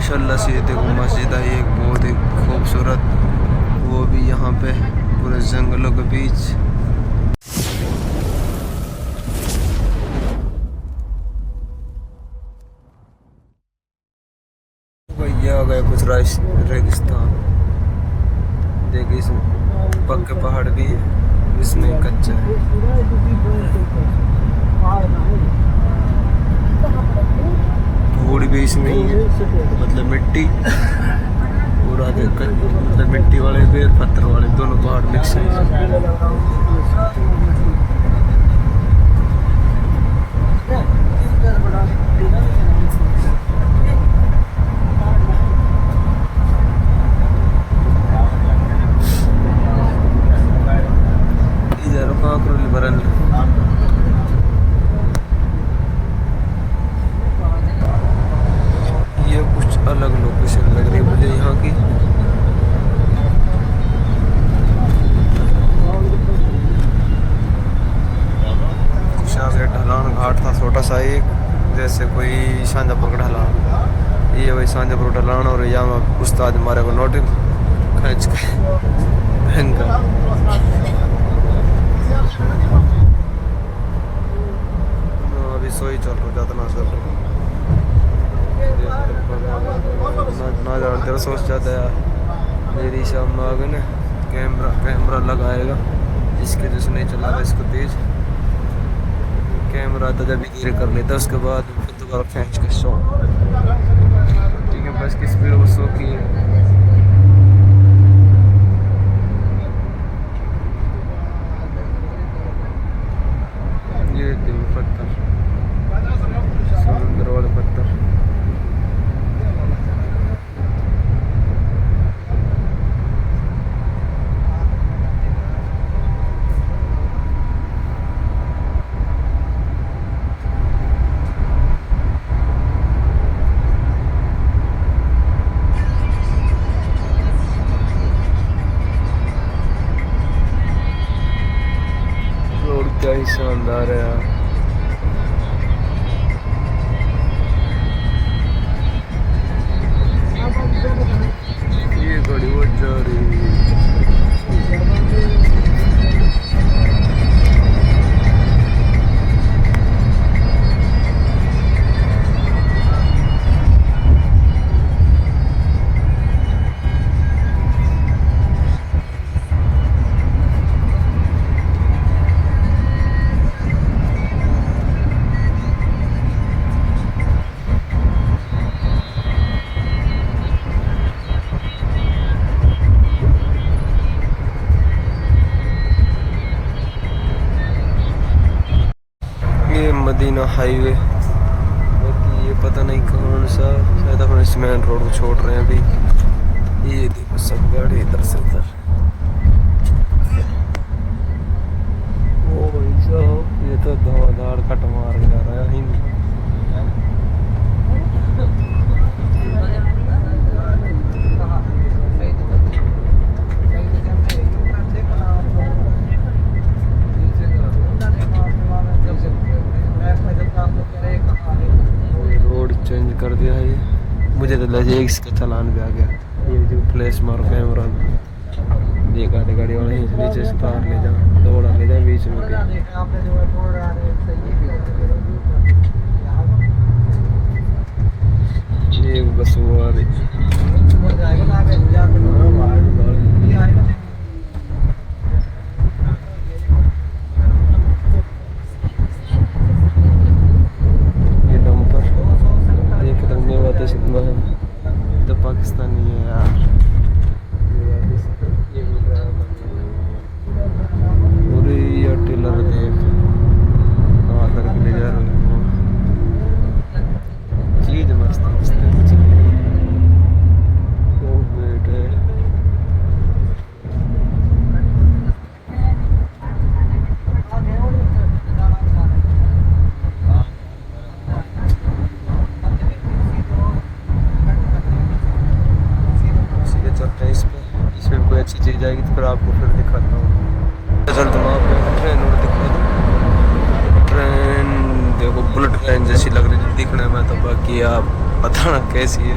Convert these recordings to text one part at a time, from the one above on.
ماشاءاللہ سے یہ دیکھو مسجد ہے ایک بہت ہی خوبصورت، وہ بھی یہاں پہ پورے جنگلوں کے بیچ۔ یہ آ گیا کچھ ریگستان، دیکھیں اس میں پکے پہاڑ بھی ہیں، اس میں کچا ہے۔ دھوڑ بھی اس میں ہی ہے، مطلب مٹی، اور آگے مطلب مٹی والے بھی اور پتھر والے دونوں پہاڑ مکس ہیں۔ یہ کچھ الگ لوکیشن لگ رہی ہے مجھے یہاں کی۔ کچھ آگے ڈھلان گھاٹ تھا چھوٹا سا ایک، جیسے کوئی شاہجہاں پور کا ڈھلان، یہ وہی شاہجہاں پور ڈھلان، اور یہاں استاد ہمارے کو نوٹ کھینچ کے بھینکا۔ ابھی سوئی چل رہا جاتا نہ چل رہا نہ جان تیرا سوچ جاتا ہے میری شام میں آگے نا کیمرہ لگائے گا، اس کے جیسے نہیں چلا رہا اس کو تیز کیمرہ آتا جب دھیرے کر لیتا، اس کے بعد پھر دوبارہ کھینچ کے سو، ٹھیک ہے بس کی اسپیڈ وہ 100 کی ہے۔ یہ دل پتھر، سمندر والے پتھر۔ روڈ کیا ہی شاندار ہے یار، یہ گاڑی وہ جا رہی ہے۔ یہ مدینہ ہائی وے، باقی یہ پتہ نہیں کون سا، شاید ہم اس مین روڈ کو چھوڑ رہے ہیں ابھی۔ یہ دیکھو سب گاڑی ادھر سے ادھر، او بھائی صاحب یہ تو دھواں دھاڑ کٹ مار کے جا رہا ہے۔ روڈ چینج کر دیا ہے، مجھے تو لگا اس کا چلان بھی آ گیا۔ یہ جو پلیس مارو کیمرہ میں دیکھا تھا گاڑی والے نیچے سے تار لے جا دوڑا لے جا بیچ میں بھی۔ ایک بس وہ آ رہی تو پاکستانی ہے یار، پوری یہ ٹیلر دیکھ کہاں تک لے جا رہے ہیں، چیز مست مست بیٹے۔ اس میں کوئی اچھی چیز آئے گی تو پھر آپ کو پھر دکھاتا ہوں، چلتا ہوں آپ کو ٹرین اور دکھا دوں۔ ٹرین دیکھو بلٹ ٹرین جیسی لگ رہی ہے دکھنے میں تو، باقی آپ بتانا کیسی ہے۔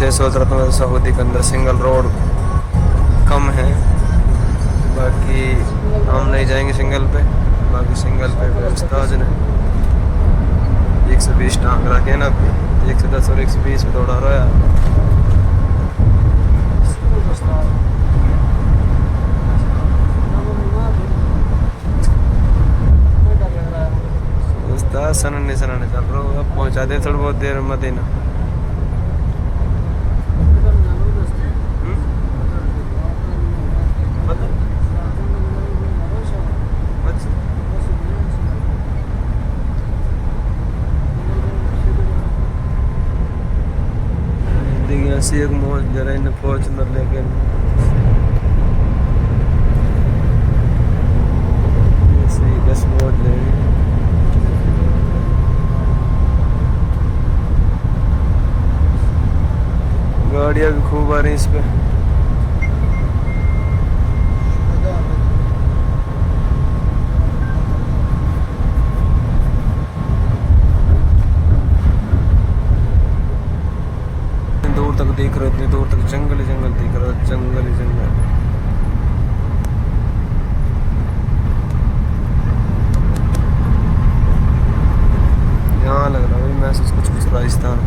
جیسے حضرت مسجد سعودی کے اندر سنگل روڈ کم ہے، باقی ہم نہیں جائیں گے سنگل پہ، باقی سنگل پہ استاذ نے 120 ٹانگ رکھے نا، 110 اور 120 پہ دوڑا رہا ہے۔ استاد سننے چل رہا ہوں، اب پہنچا دے تھوڑی بہت دیر مدینہ۔ ایسی ایک موج جرا انہیں پہنچ نہ، لیکن ایسی بس موج لے گی۔ گاڑیاں بھی خوب آ رہی ہیں اس پہ۔ دور تک دیکھ رہے، اتنی دور تک جنگل ہی جنگل دیکھ رہا، جنگل ہی جنگل۔ یہاں لگ رہا ہے محسوس کچھ راجستھان،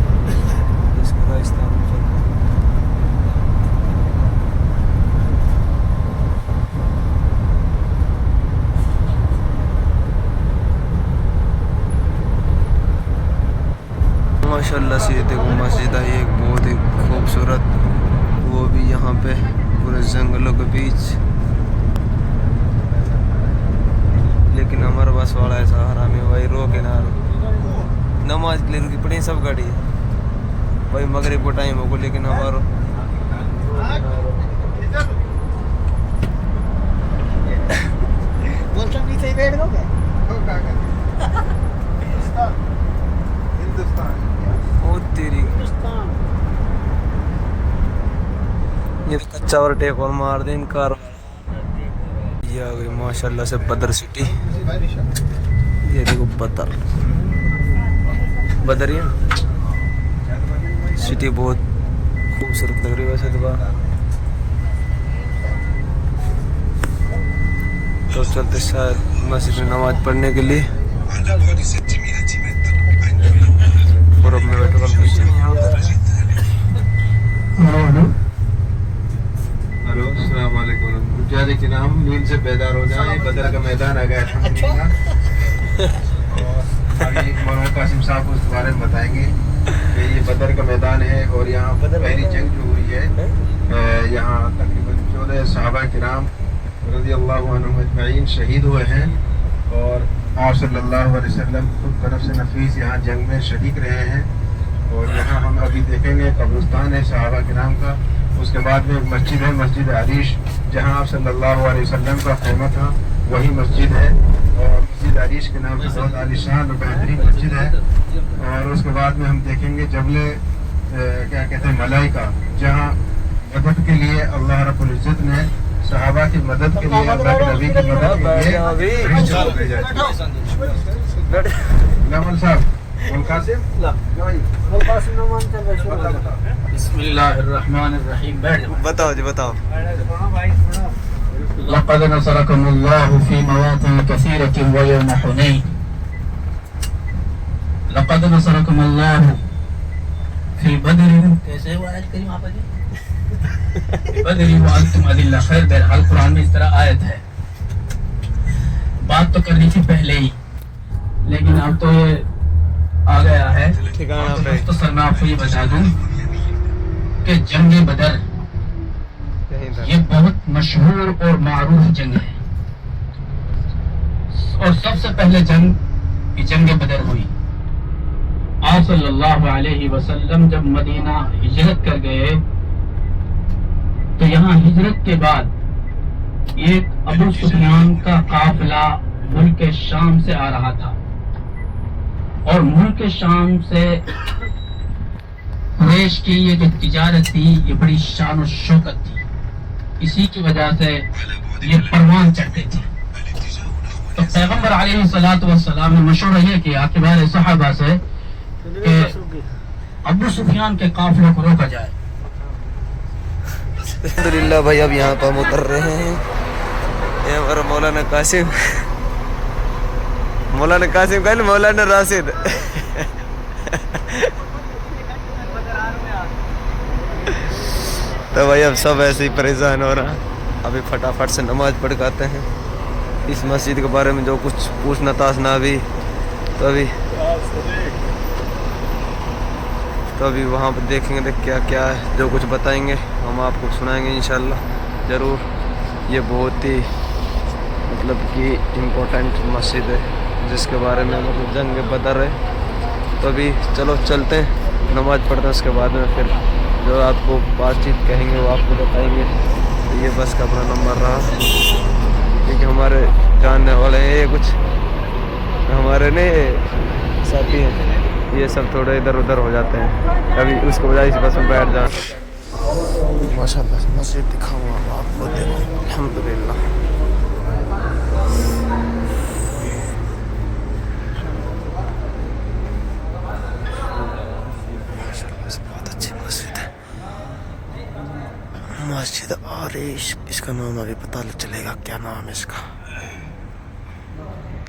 جس کا راجستھان میں چل رہا ہے۔ ماشاء اللہ سے دیکھو مسجد ہے ایک بہت ہی خوبصورت، وہ بھی یہاں پہ پورے جنگلوں کے بیچ، لیکن ہمارا بس والا ایسا حرامی بھائی رو کے نہ نماز کے لیے رکی پڑی سب گاڑی بھائی، مغرب کو ٹائم ہوگا لیکن ہمارا یہ کچا اور ٹیک اور مار دیں کار۔ یہ آ گئی ماشاء اللہ سے بدر سٹی، یہ دیکھو بدر ہی سٹی بہت خوبصورت لگ رہی ہے ویسے تو چلتے شاید مسجد میں نماز پڑھنے کے لیے، اور اب میں بیٹھا ہوں پیچھے۔ ہلو السلام علیکم، مجاہد کے نام نیند سے بیدار ہو جائیں، بدر کا میدان آ گیا الحمدللہ، اور ابھی مولانا قاسم صاحب اس بارے میں بتائیں گے کہ یہ بدر کا میدان ہے، اور یہاں پہلی جنگ جو ہوئی ہے، یہاں تقریباً 14 صحابہ کرام رضی اللہ عنہم اجمعین شہید ہوئے ہیں، اور آپ صلی اللہ علیہ وسلم خود طرف سے نفیس یہاں جنگ میں شریک رہے ہیں، اور یہاں ہم ابھی دیکھیں گے قبرستان ہے صحابہ کرام کا، اس کے بعد میں ایک مسجد ہے مسجد عریش، جہاں آپ صلی اللہ علیہ وسلم کا خیمہ تھا، وہی مسجد ہے، اور مسجد عریش کے نام سے بہت عالیشان اور بہترین مسجد ہے۔ اور اس کے بعد میں ہم دیکھیں گے جبل کیا کہتے ہیں ملائکہ، جہاں مدد کے لیے اللہ رب العزت نے صحابہ کی مدد کے لیے، اللہ کے نبی کی مدد کے لیے نمل صاحب بسم اللہ الرحمن الرحیم، بتاؤ جی بتاؤ۔ لقد نصرکم اللہ فی مواطن کثیرۃ ویوم حنین، لقد نصرکم اللہ فی بدر، کیسے وہ آیت کریم آپ جی؟ بدر وانتم اذلہ، خیر بہرحال قرآن میں اس طرح آیت ہے، بات تو کرنی تھی پہلے ہی لیکن اب تو یہ آ گیا ہے۔ مختصر میں آپ کو یہ بتا دوں کہ جنگ بدر یہ بہت مشہور اور معروف جنگ ہے، اور سب سے پہلے جنگ یہ جنگ بدر ہوئی۔ آپ صلی اللہ علیہ وسلم جب مدینہ ہجرت کر گئے تو یہاں ہجرت کے بعد ایک ابو سفیان کا قافلہ ملک شام سے آ رہا تھا، اور ملک شام سے قریش کی یہ جو تجارت تھی یہ بڑی شان و شوکت تھی، اسی کی وجہ سے یہ پروان چڑھتے تھے۔ تو پیغمبر علیہ الصلوۃ والسلام نے مشورہ یہ کیا کہ بارے صحابہ سے کہ ابو سفیان کے قافلے کو روکا جائے، الحمدللہ بھائی اب یہاں پر ہم اتر رہے ہیں. یہ ہمارا مولانا قاسم کل مولانا راشد. تو بھائی اب سب ایسے ہی پریشان ہو رہا. ابھی فٹافٹ سے نماز پڑھ کے آتے ہیں. اس مسجد کے بارے میں جو کچھ پوچھنا تاسنا ابھی تو ابھی وہاں پہ دیکھیں گے کیا کیا ہے. جو کچھ بتائیں گے ہم آپ کو سنائیں گے انشاءاللہ ضرور. یہ بہت ہی مطلب کہ امپورٹنٹ مسجد ہے جس کے بارے میں مطلب جنگ بدر ہے. تو ابھی چلو چلتے ہیں نماز پڑھتے ہیں. اس کے بعد میں پھر جو آپ کو بات چیت کہیں گے وہ آپ کو بتائیں گے. تو یہ بس کا اپنا نمبر رہا کیونکہ ہمارے جاننے والے ہیں. یہ کچھ ہمارے نہیں ساتھی ہیں, یہ سب تھوڑے ادھر ادھر ہو جاتے ہیں. کبھی اس کو بجائے اس بس میں بیٹھ جائیں. ماشاء اللہ مسجد دکھاؤں آپ کو, دیکھو الحمدللہ. مسجد عارش اس کا نام ابھی پتہ چلے گا کیا نام ہے اس کا.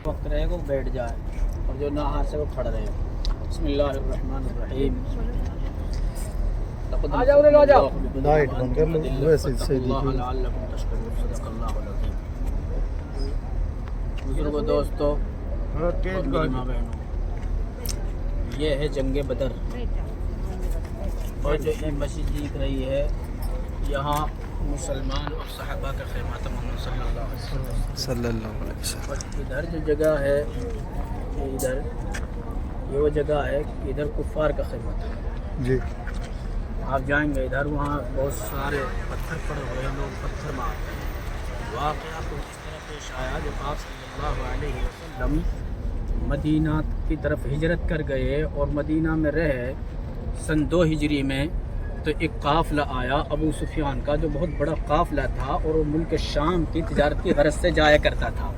وقت رہے گا بیٹھ جائے اور جو نہ ہاتھ سے وہ کھڑا رہے. بسم اللہ الرحمن الرحیم. لائٹ بند کر لو ویسے بزرگوں دوستوں اور میری ماں بہنوں, یہ ہے جنگ بدر. اور جو یہ مسجد دیکھ رہی ہے یہاں مسلمان اور صحابہ کا خیمہ تھا محمد صلی اللہ علیہ وسلم. اور ادھر جو جگہ ہے یہ وہ جگہ ہے کہ ادھر کفار کا خیمہ تھا. جی آپ جائیں گے ادھر, وہاں بہت سارے پتھر پڑے ہوئے ہیں, لوگ پتھر مارتے ہیں. واقعہ تو اس طرح پیش آیا جب آپ صلی اللہ علیہ وسلم مدینہ کی طرف ہجرت کر گئے اور مدینہ میں رہے سن 2 ہجری میں, تو ایک قافلہ آیا ابو سفیان کا جو بہت بڑا قافلہ تھا اور وہ ملک شام کی تجارتی غرض سے جایا کرتا تھا.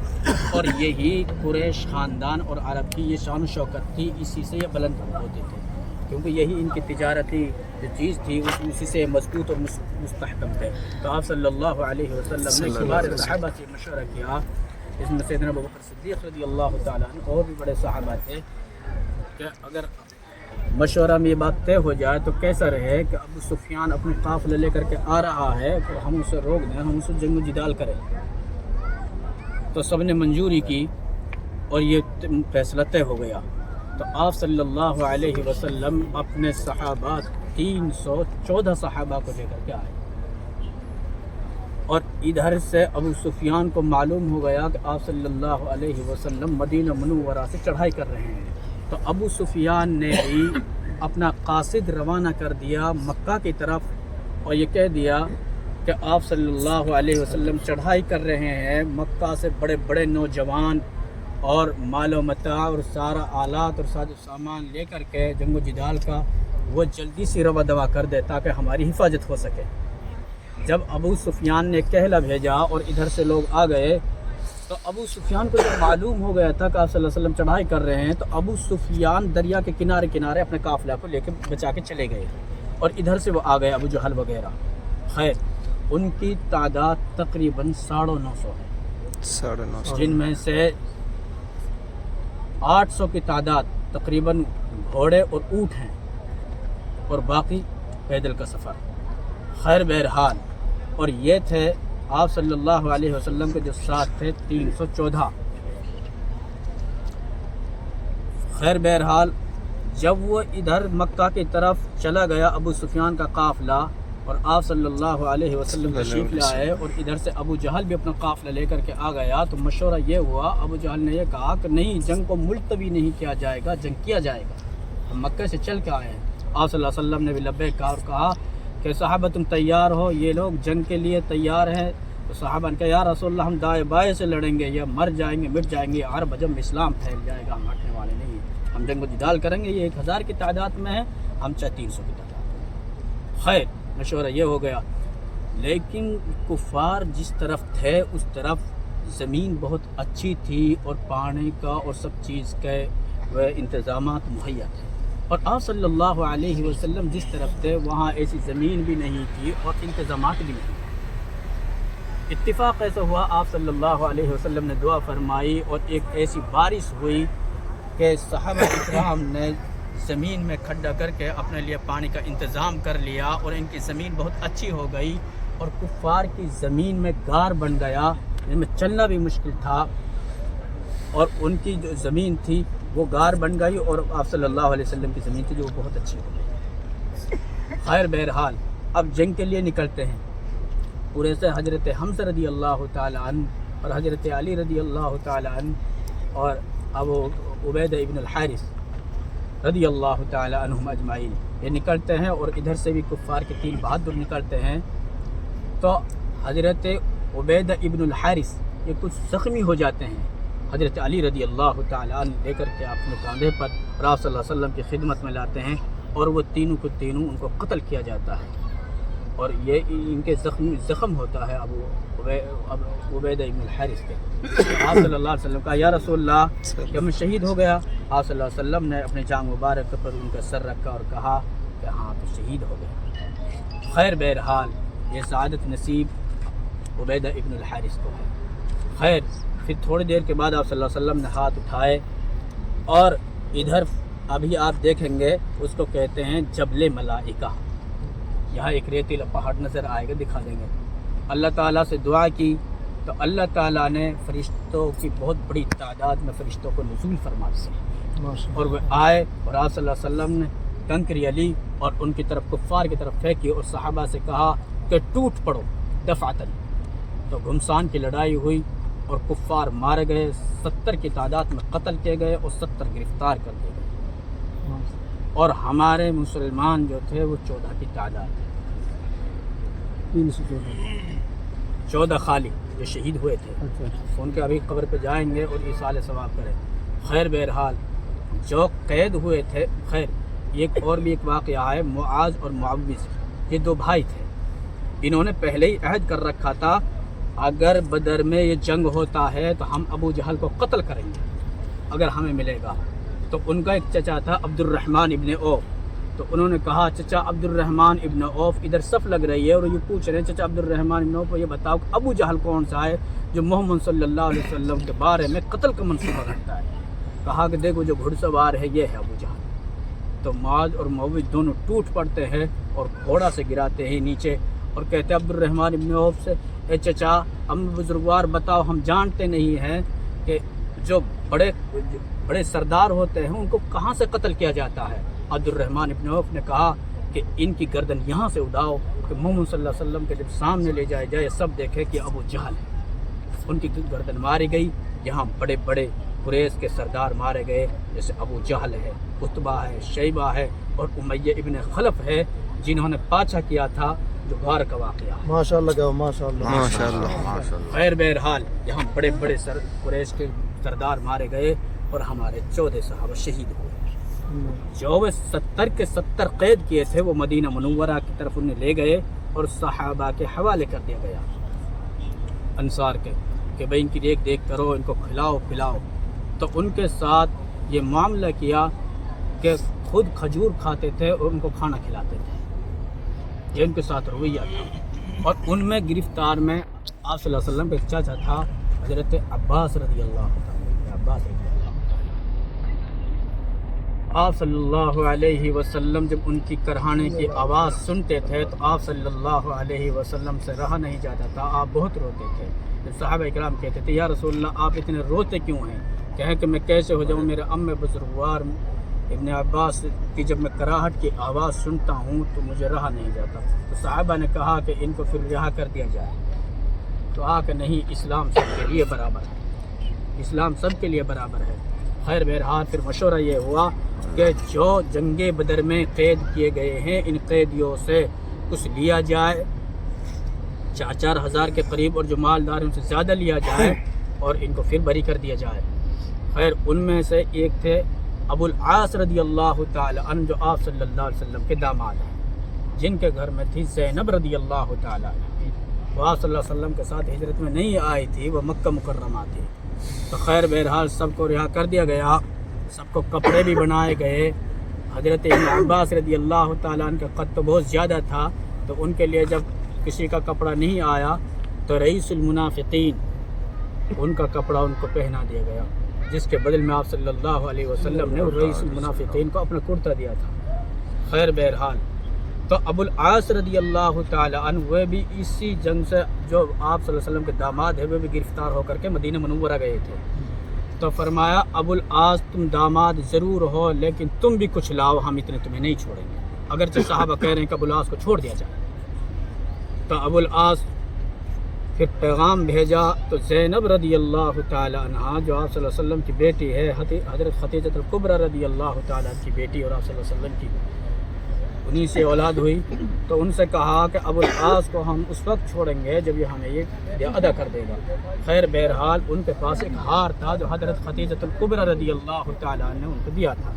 اور یہی قریش خاندان اور عرب کی یہ شان و شوکت تھی, اسی سے یہ بلند ہوتے تھے کیونکہ یہی ان کی تجارتی جو چیز تھی اسی سے مضبوط اور مستحکم تھے. تو آپ صلی اللہ علیہ وسلم نے کبار صحابہ سے مشورہ کیا, اس میں سیدنا ابوبکر صدیق رضی اللہ تعالیٰ عنہ اور بھی بڑے صحابہ تھے, کہ اگر مشورہ میں یہ بات طے ہو جائے تو کیسا رہے کہ ابو سفیان اپنے قافلہ لے کر کے آ رہا ہے تو ہم اسے روک دیں, ہم اسے جنگ و جدال کریں. تو سب نے منظوری کی اور یہ فیصلہ طے ہو گیا. تو آپ صلی اللہ علیہ وسلم اپنے صحابہ 314 صحابہ کو لے کر کے آئے. اور ادھر سے ابو سفیان کو معلوم ہو گیا کہ آپ صلی اللہ علیہ وسلم مدینہ منورہ سے چڑھائی کر رہے ہیں. تو ابو سفیان نے بھی اپنا قاصد روانہ کر دیا مکہ کی طرف, اور یہ کہہ دیا کہ آپ صلی اللہ علیہ وسلم چڑھائی کر رہے ہیں. مکہ سے بڑے بڑے نوجوان اور مال و متاع اور سارا آلات اور ساز و سامان لے کر کے جنگ و جدال کا وہ جلدی سے روا دوا کر دے تاکہ ہماری حفاظت ہو سکے. جب ابو سفیان نے کہلا بھیجا اور ادھر سے لوگ آ گئے تو ابو سفیان کو جب معلوم ہو گیا تھا کہ آپ صلی اللہ علیہ وسلم چڑھائی کر رہے ہیں, تو ابو سفیان دریا کے کنارے کنارے اپنے قافلہ کو لے کے بچا کے چلے گئے. اور ادھر سے وہ آ گئے ابو جہل وغیرہ. خیر ان کی تعداد تقریباً 950 ہے, جن میں سے 800 کی تعداد تقریباً گھوڑے اور اونٹ ہیں اور باقی پیدل کا سفر. خیر بہرحال, اور یہ تھے آپ صلی اللہ علیہ وسلم کے جو ساتھ تھے 314. خیر بہرحال جب وہ ادھر مکہ کی طرف چلا گیا ابو سفیان کا قافلہ اور آپ صلی اللہ علیہ وسلم تشریف لائے اور ادھر سے ابو جہل بھی اپنا قافلہ لے کر کے آ گیا, تو مشورہ یہ ہوا, ابو جہل نے یہ کہا کہ نہیں, جنگ کو ملتوی نہیں کیا جائے گا, جنگ کیا جائے گا. ہم مکہ سے چل کے آئے ہیں. آپ صلی اللہ علیہ وسلم نے بھی لبیک کہا اور کہا کہ صحابہ تم تیار ہو, یہ لوگ جنگ کے لیے تیار ہیں. تو صحابہ نے کہا یا رسول اللہ ہم دائیں بائیں سے لڑیں گے, یا مر جائیں گے مٹ جائیں گے, عرب عجم اسلام پھیل جائے گا, ہم ہٹنے والے نہیں ہیں, ہم جنگ و جدال کریں گے. یہ 1000 کی تعداد میں ہے, ہم چاہے 300 کی تعداد. خیر مشورہ یہ ہو گیا, لیکن کفار جس طرف تھے اس طرف زمین بہت اچھی تھی اور پانی کا اور سب چیز کے انتظامات مہیا تھے. اور آپ صلی اللہ علیہ وسلم جس طرف تھے وہاں ایسی زمین بھی نہیں تھی اور انتظامات بھی نہیں تھے۔ اتفاق ایسا ہوا آپ صلی اللہ علیہ وسلم نے دعا فرمائی اور ایک ایسی بارش ہوئی کہ صحابہ اکرام نے زمین میں کھڈا کر کے اپنے لیے پانی کا انتظام کر لیا اور ان کی زمین بہت اچھی ہو گئی، اور کفار کی زمین میں غار بن گیا جن میں چلنا بھی مشکل تھا، اور ان کی جو زمین تھی وہ غار بن گئی، اور آپ صلی اللہ علیہ وسلم کی زمین تھی جو بہت اچھی ہو گئی۔ خیر بہرحال اب جنگ کے لیے نکلتے ہیں۔ پورے سے حضرت حمزہ رضی اللہ تعالی عنہ اور حضرت علی رضی اللہ تعالی عنہ اور ابو عبیدہ ابن الحارث رضی اللہ تعالی عنہم اجمعین یہ نکلتے ہیں، اور ادھر سے بھی کفار کے 3 بہادر نکلتے ہیں۔ تو حضرت عبیدہ ابن الحارث یہ کچھ زخمی ہو جاتے ہیں، حضرت علی رضی اللہ تعالی عنہ لے کر کے اپنے کاندھے پر اور آپ صلی اللہ علیہ وسلم کی خدمت میں لاتے ہیں، اور وہ تینوں کو تینوں ان کو قتل کیا جاتا ہے، اور یہ ان کے زخم ہوتا ہے ابو عبیدہ ابن الحارث کے۔ آپ صلی اللہ علیہ وسلم کہا یا رسول اللہ کہ میں شہید ہو گیا؟ آپ صلی اللہ علیہ وسلم نے اپنے جانب مبارک پر ان کا سر رکھا اور کہا کہ ہاں تو شہید ہو گیا۔ خیر بہرحال یہ سعادت نصیب عبیدہ ابن الحارث کو ہے۔ خیر پھر تھوڑی دیر کے بعد آپ صلی اللہ علیہ وسلم نے ہاتھ اٹھائے، اور ادھر ابھی آپ دیکھیں گے اس کو کہتے ہیں جبل ملائکہ۔ یہاں ایک ریتیلا پہاڑ نظر آئے گا، دکھا دیں گے۔ اللہ تعالیٰ سے دعا کی تو اللہ تعالیٰ نے فرشتوں کی بہت بڑی تعداد میں فرشتوں کو نزول فرما دیا، اور وہ آئے اور آپ صلی اللہ علیہ وسلم نے کنکری علی اور ان کی طرف کفار کی طرف پھینکی اور صحابہ سے کہا کہ ٹوٹ پڑو دفعتاً۔ تو گھمسان کی لڑائی ہوئی اور کفار مارے گئے، 70 کی تعداد میں قتل کیے گئے اور 70 گرفتار کر دیے گئے، اور ہمارے مسلمان جو تھے وہ 14 کی تعداد ہے، 14 خالی جو شہید ہوئے تھے، ان کے ابھی قبر پہ جائیں گے اور ایصال ثواب کریں۔ خیر بہرحال جو قید ہوئے تھے، خیر ایک اور بھی ایک واقعہ ہے، معاذ اور معوذ یہ 2 بھائی تھے، انہوں نے پہلے ہی عہد کر رکھا تھا اگر بدر میں یہ جنگ ہوتا ہے تو ہم ابو جہل کو قتل کریں گے اگر ہمیں ملے گا۔ تو ان کا ایک چچا تھا عبد الرحمن ابن عوف، تو انہوں نے کہا چچا عبد الرحمن ابن عوف ادھر صف لگ رہی ہے اور یہ پوچھ رہے ہیں چچا عبد الرحمن ابن عوف یہ بتاؤ کہ ابو جہل کون سا ہے جو محمد صلی اللہ علیہ وسلم کے بارے میں قتل کا منصوبہ رکھتا ہے؟ کہا کہ دیکھو جو گھڑ سوار ہے یہ ہے ابو جہل۔ تو معاذ اور معوذ دونوں ٹوٹ پڑتے ہیں اور گھوڑا سے گراتے ہیں نیچے اور کہتے ہیں عبد الرحمن ابن عوف سے اے چچا ہم بزرگوار بتاؤ ہم جانتے نہیں ہیں کہ جو بڑے سردار ہوتے ہیں ان کو کہاں سے قتل کیا جاتا ہے۔ عبد الرحمن ابن عوف نے کہا کہ ان کی گردن یہاں سے اڑاؤ کہ محمد صلی اللہ علیہ وسلم کے جب سامنے لے جائے سب دیکھے کہ ابو جہل ہے۔ ان کی گردن ماری گئی۔ یہاں بڑے بڑے قریش کے سردار مارے گئے جیسے ابو جہل ہے، عتبہ ہے، شیبہ ہے اور امیہ ابن خلف ہے جنہوں نے پاچھا کیا تھا جو غار کا واقعہ ہے۔ ماشاءاللہ ماشاءاللہ۔ خیر بہرحال یہاں بڑے بڑے قریش کے سردار مارے گئے اور ہمارے 14 صحابہ شہید ہوئے۔ جو وہ 70 کے 70 قید کیے تھے وہ مدینہ منورہ کی طرف انہیں لے گئے اور صحابہ کے حوالے کر دیا گیا انصار کے کہ بھائی ان کی دیکھ دیکھ کرو، ان کو کھلاؤ پلاؤ۔ تو ان کے ساتھ یہ معاملہ کیا کہ خود کھجور کھاتے تھے اور ان کو کھانا کھلاتے تھے، یہ ان کے ساتھ رویہ تھا۔ اور ان میں گرفتار میں آپ صلی اللہ علیہ وسلم کا ایک چاچا تھا حضرت عباس رضی اللہ عنہ۔ عباس رضی اللہ آپ صلی اللہ علیہ وسلم جب ان کی کرہانے کی آواز سنتے تھے تو آپ صلی اللہ علیہ وسلم سے رہا نہیں جاتا تھا، آپ بہت روتے تھے۔ جب صحابہ اکرام کہتے تھے یا رسول اللہ آپ اتنے روتے کیوں ہیں؟ کہیں کہ میں کیسے ہو جاؤں، میرے ام بزرگوار ابن عباس کی جب میں کراہٹ کی آواز سنتا ہوں تو مجھے رہا نہیں جاتا۔ تو صحابہ نے کہا کہ ان کو پھر رہا کر دیا جائے، تو کہ نہیں اسلام سب کے لیے برابر ہے، اسلام سب کے لیے برابر ہے۔ خیر بہرحال پھر مشورہ یہ ہوا کہ جو جنگ بدر میں قید کیے گئے ہیں ان قیدیوں سے کچھ لیا جائے، 4 ہزار کے قریب، اور جو مالدار ان سے زیادہ لیا جائے اور ان کو پھر بری کر دیا جائے۔ خیر ان میں سے ایک تھے ابو العاص رضی اللہ تعالی عنہ جو آپ صلی اللہ علیہ وسلم کے داماد ہیں، جن کے گھر میں تھی زینب رضی اللہ تعالی عنہ۔ وہ آپ صلی اللہ علیہ وسلم کے ساتھ ہجرت میں نہیں آئی تھی، وہ مکہ مکرمہ تھی۔ تو خیر بہرحال سب کو رہا کر دیا گیا، سب کو کپڑے بھی بنائے گئے، حضرت ابن عباس رضی اللہ تعالیٰ عنہ کا قد تو بہت زیادہ تھا، تو ان کے لیے جب کسی کا کپڑا نہیں آیا تو رئیس المنافقین ان کا کپڑا ان کو پہنا دیا گیا، جس کے بدل میں آپ صلی اللہ علیہ وسلم نے رئیس المنافقین کو اپنا کرتا دیا تھا۔ خیر بہرحال تو ابو العاص رضی اللہ تعالی عنہ وہ بھی اسی جنگ سے، جو آپ صلی اللہ علیہ وسلم کے داماد ہے، وہ بھی گرفتار ہو کر کے مدینہ منورہ گئے تھے۔ تو فرمایا ابو العاص تم داماد ضرور ہو لیکن تم بھی کچھ لاؤ، ہم اتنے تمہیں نہیں چھوڑیں گے، اگرچہ صحابہ کہہ رہے ہیں کہ ابو العاص کو چھوڑ دیا جائے۔ تو ابو العاص پھر پیغام بھیجا، تو زینب رضی اللہ تعالی عنہ جو آپ صلی اللہ علیہ وسلم کی بیٹی ہے، حضرت خدیجہ الکبریٰ رضی اللہ تعالی عنہ کی بیٹی اور آپ صلی اللہ علیہ وسلم کی انہی سے اولاد ہوئی، تو ان سے کہا کہ ابو العاص کو ہم اس وقت چھوڑیں گے جب یہ ہمیں یہ ادا کر دے گا۔ خیر بہرحال ان کے پاس ایک ہار تھا جو حضرت خدیجہ الکبریٰ رضی اللہ تعالی عنہ نے ان کو دیا تھا۔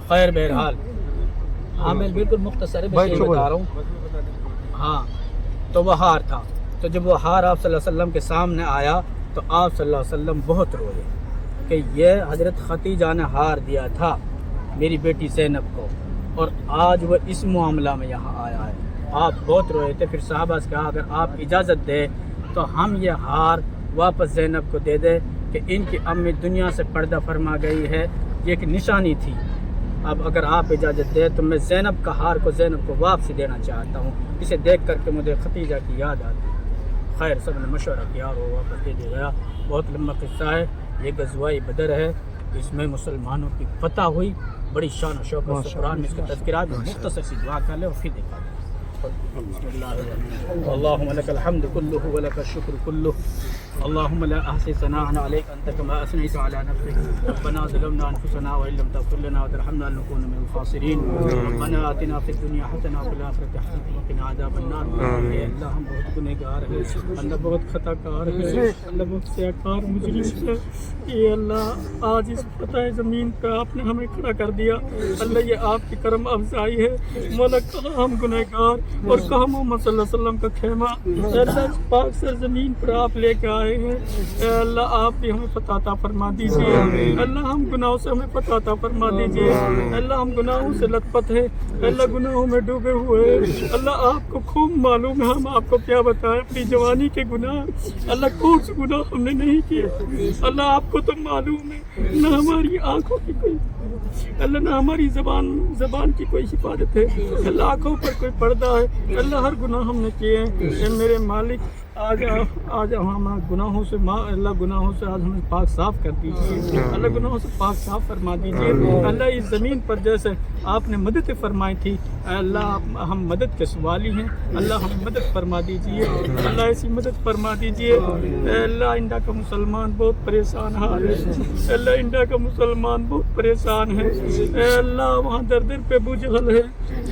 خیر بہرحال ہاں میں بالکل مختصر بتا رہا ہوں۔ ہاں تو وہ ہار تھا، تو جب وہ ہار آپ صلی اللہ علیہ وسلم کے سامنے آیا تو آپ صلی اللہ علیہ وسلم بہت روئے کہ یہ حضرت خدیجہ نے ہار دیا تھا میری بیٹی زینب کو، اور آج وہ اس معاملہ میں یہاں آیا ہے۔ آپ بہت روئے تھے۔ پھر صحابہ سے کہا اگر آپ اجازت دیں تو ہم یہ ہار واپس زینب کو دے دیں کہ ان کی امی دنیا سے پردہ فرما گئی ہے، یہ ایک نشانی تھی۔ اب اگر آپ اجازت دیں تو میں زینب کا ہار کو زینب کو واپسی دینا چاہتا ہوں، اسے دیکھ کر کے مجھے خدیجہ کی یاد آتی۔ خیر سب نے مشورہ کیا اور وہ واپس دے دیا گیا۔ بہت لمبا قصہ ہے، یہ غزوہ بدر ہے، اس میں مسلمانوں کی فتح ہوئی، بڑی شان و شوکت سے۔ قرآن میں اس کا تذکرہ ہے، مختصر سی دعا کر لیں اور پھر دیکھا جائے۔ بسم اللہ الرحمن الرحیم۔ اللهم لك الحمد كله ولك الشكر كله، اللهم لا احصي ثناء عليك انت كما اثنيت على نفسك، ربنا ظلمنا انفسنا وان لم تغفر لنا وترحمنا لنكون من الخاسرين، ربنا آتنا في الدنيا حسنه وفي الاخره حسنه وقنا عذاب النار۔ اے اللہ ہم بہت گنہگار ہیں، اللہ بہت خطا کار ہیں، اللہ بہت سیاکار مجرم ہیں۔ اے اللہ آج اس فتح زمین پہ آپ نے ہمیں کھڑا کر دیا، اللہ یہ آپ کی کرم افزائی ہے۔ مولا کہاں ہم گنہگار اور کہاں محمد صلی اللہ علیہ وسلم کا خیمہ، اللہ پاک سرزمین پر آپ لے کے آئے ہیں۔ اے اللہ آپ بھی ہمیں فتح عطا فرما دیجیے، اللہ ہم گناہوں سے ہمیں فتح عطا فرما دیجیے، اللہ ہم گناہوں سے لت پت ہیں، اللہ گناہوں میں ڈوبے ہوئے ہیں، اللہ آپ کو خوب معلوم ہے ہم آپ کو کیا بتائیں اپنی جوانی کے گناہ، اللہ کون سے گناہ ہم نے نہیں کیے، اللہ آپ کو تو معلوم ہے، نہ ہماری آنکھوں کی کوئی، اللہ نہ ہماری زبان کی کوئی حفاظت ہے، اللہ آنکھوں پر کوئی پردہ ہے، اللہ ہر گناہ ہم نے کیے ہیں۔ اے میرے مالک آج ہم گناہوں سے اللہ گناہوں سے آج ہمیں پاک صاف کر دیجیے، اللہ گناہوں سے پاک صاف فرما دیجیے، اللہ اس زمین پر جیسے آپ نے مدد فرمائی تھی، اللہ ہم مدد کے سوالی ہیں، اللہ ہم مدد فرما دیجیے، اللہ ایسی مدد فرما دیجیے۔ اے اللہ انڈیا کا مسلمان بہت پریشان ہے، اللہ انڈیا کا مسلمان بہت پریشان ہے، اے اللہ وہاں در در پہ ابو جہل ہے،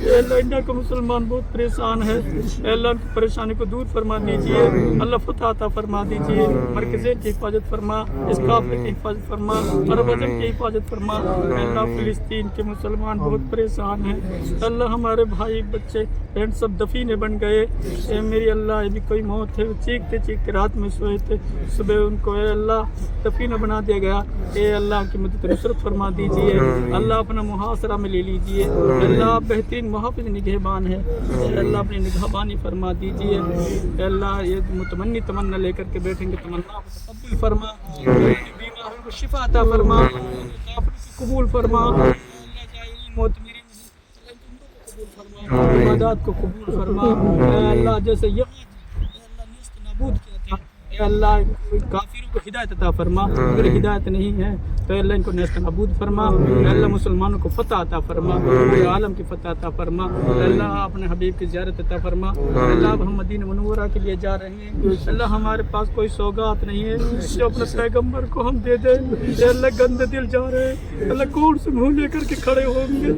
اے اللہ انڈیا کا مسلمان بہت پریشان ہے، اے اللہ ان کی پریشانی کو دور فرما دیجیے، اللہ فتح عطا فرما دیجیے، مرکزین کی حفاظت فرما، اس قافلے کی حفاظت فرما، عرب اعظم کی حفاظت فرما۔ اے اللہ فلسطین کے مسلمان بہت پریشان ہیں، اللہ ہمارے بھائی بچے بہن سب دفینے بن گئے، اے میری اللہ یہ بھی کوئی موت ہے، چیختے چیختے رات میں سوئے تھے، صبح ان کو اے اللہ دفینہ بنا دیا گیا، اے اللہ کی مدد نصرت فرما دیجیے، اللہ اپنا محاصرہ میں لے لیجیے، اللہ بہترین محافظ نگہبان ہے، اے اللہ اپنی نگہبانی فرما دیجیے، اے اللہ یہ متمنی تمنا لے کر کے بیٹھیں گے تمنا قبول فرما، بیماروں کو شفا عطا فرما، قبول فرما، عبادات کو قبول فرما، اے اللہ جیسے یہ اللہ نیست نابود کیا تھا، اے اللہ کافروں کو ہدایت عطا فرما، اگر ہدایت نہیں ہے تو اللہ ان کو نیست نابود فرما، اے اللہ مسلمانوں کو فتح عطا فرما، پورے عالم کی فتح عطا فرما، اے اللہ اپنے حبیب کی زیارت عطا فرما، اے اللہ اب ہم مدینہ منورہ کے لیے جا رہے ہیں، اللہ ہمارے پاس کوئی سوگات نہیں ہے جو اپنے پیغمبر کو ہم دے دیں، اے اللہ گندے دل جا رہے ہیں، اللہ کون سے منہ لے کر کے کھڑے ہوں گے،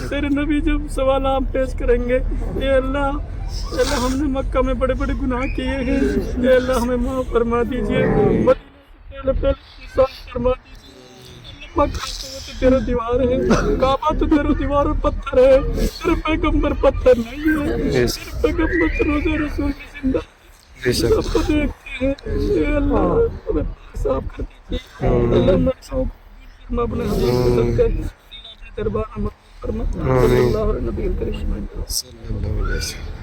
تیرے نبی جب سوال ہم پیش کریں گے، اے اللہ ہم نے مکہ میں بڑے بڑے گناہ کیے ہیں، اے اللہ ہمیں معاف فرما دیجیے، مدینہ سے پہلے فرما دیجیے، مکہ تو تیرا دیوار ہے، کعبہ تو تیرا دیوار اور پتھر ہے، تیرے پیغمبر پتھر نہیں ہے، تیرے پیغمبر روزہ رسول کی زندہ سب کو دیکھتے ہیں، اے اللہ ہمیں صاف کر دیجیے، اللہ ہمیں اپنے حبیب کے صدقے دربار میں فرما آمین۔ اللہ اور نبی کریم صلی اللہ علیہ وسلم